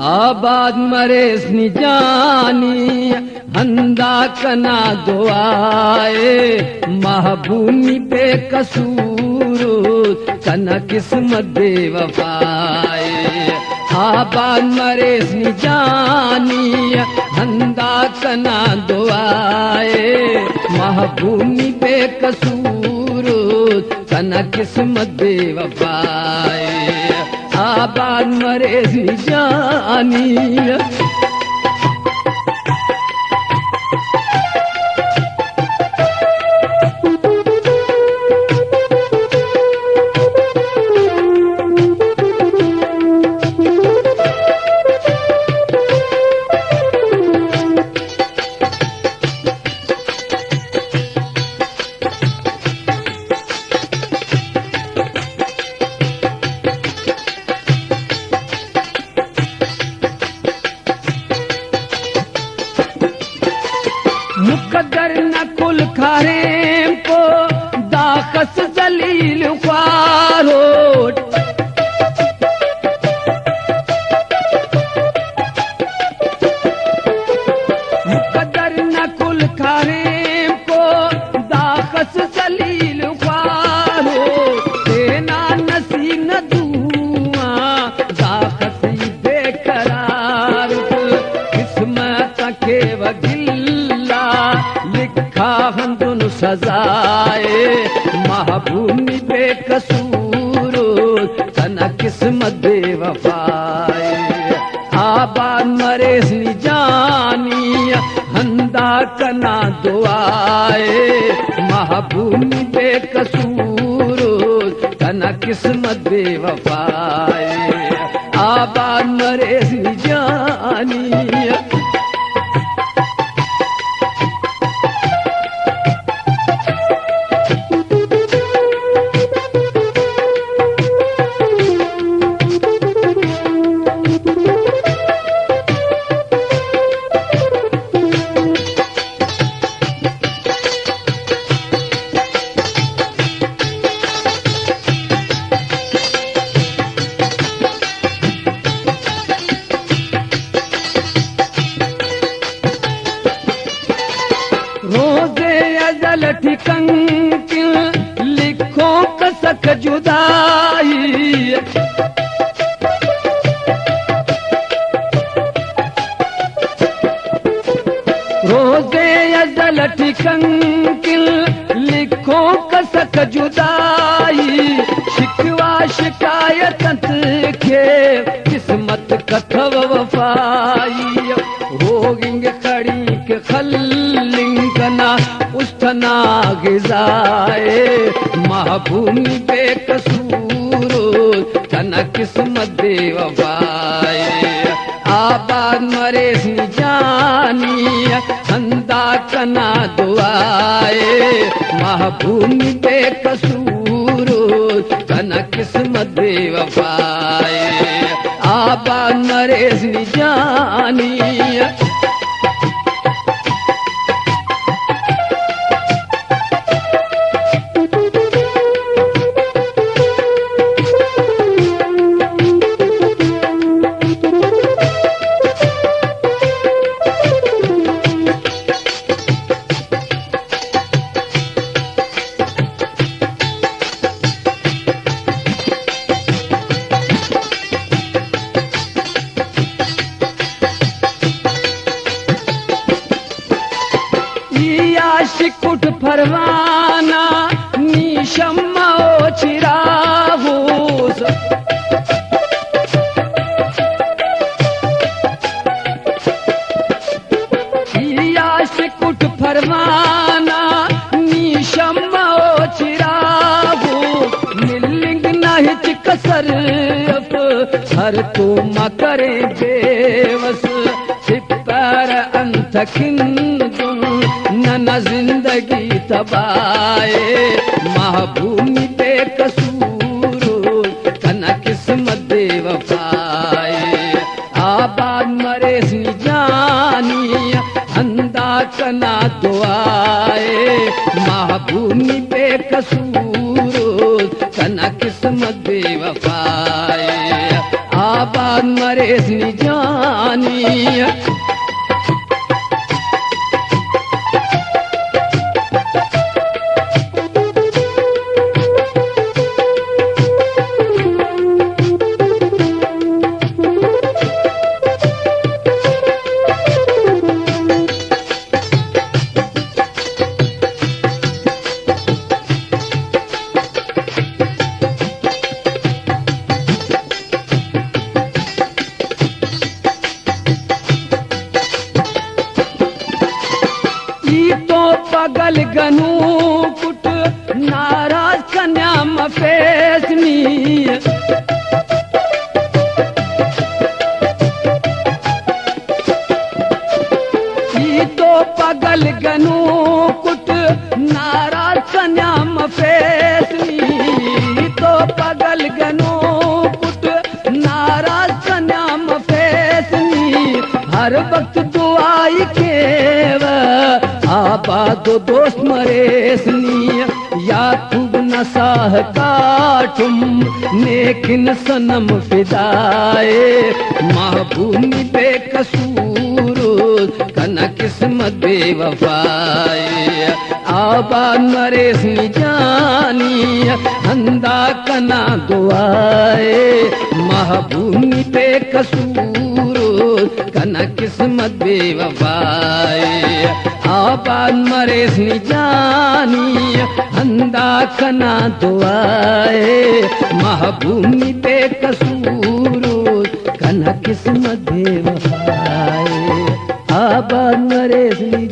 आबाद मरेस निजानी हंदा कना दुआए महबूनी पे कसूर कना किस्मत दे वफाए। आबाद मरेस निजानी हंदा कना दुआए महबूनी पे कसूर कना किस्मत दे वफाए। आबाद मरेस निजानी मुकद्दर न कुल खारे को दाखस जलील ख्वारोट। मुकद्दर न कुल खारे को दाखस जलील ख्वारोट। देना नसी न दुआ दाखस बेकरार किस्मत के वगिल लिखा हंदुन सजाए महबूनी बेकसूर तना किस्मत दे वफाए। आबाद मरेस निजानी हंदा कना दुआए महबूनी बेकसूर तना किस्मत दे वफाए। आबाद मरेस निजानी रोज़े अजल ठिकंक लिखो कसक जुदाई। रोज़े अजल ठिकंक लिखो कसक जुदाई। शिकवा शिकायत के किस्मत कथव वफाई। होगिंग खड़ी के खलिंगना उस्थना गिजाए महबूनी बेकसूर तना किस्मत दे वफाए। आबाद मरेस निजानी हंदा कना दुआए महबूनी बेकसूर तना किस्मत दे वफाए। आबाद मरेस निजानी शिकुट फरवाना नीशम्मा ओ चिराहूस। या शिकुट फरवाना नीशम्मा ओ चिराहू। मिलिंग नाहिच कसर हर तू मकरे बेवस सिपर अंत खिंदुन न जिंदगी तबाए महबूनी बेकसूर तना किस्मत दे वफाए। आबाद मरेस निजानी हंदा कना दुआए महबूनी बेकसूर तना किस्मत दे वफाए। आबाद मरेस नी जानी तो पगल गनू कुट नाराज कन्या मफेसनी तो पगल गनू कुट नाराज कन्या मफेसनी तो पगल गनू कुट नाराज कन्या मफेसनी हर वक्त दुआई केव आबाद दोस्त मरेसनी या खूब नसाह काटुम नेकिन सनम फिदाए महबूबी बेकसूर कना किस्मत बेवफाए आबाद मरेसनी जानी हंदा कना दुआए महबूबी बेकसूर कना किस्मत बेवफाए आबाद मरेस नी जानी हंदा कना दुआए महबूबी बेकसूर कना किस्मत बेवफाए आबाद मरेस नी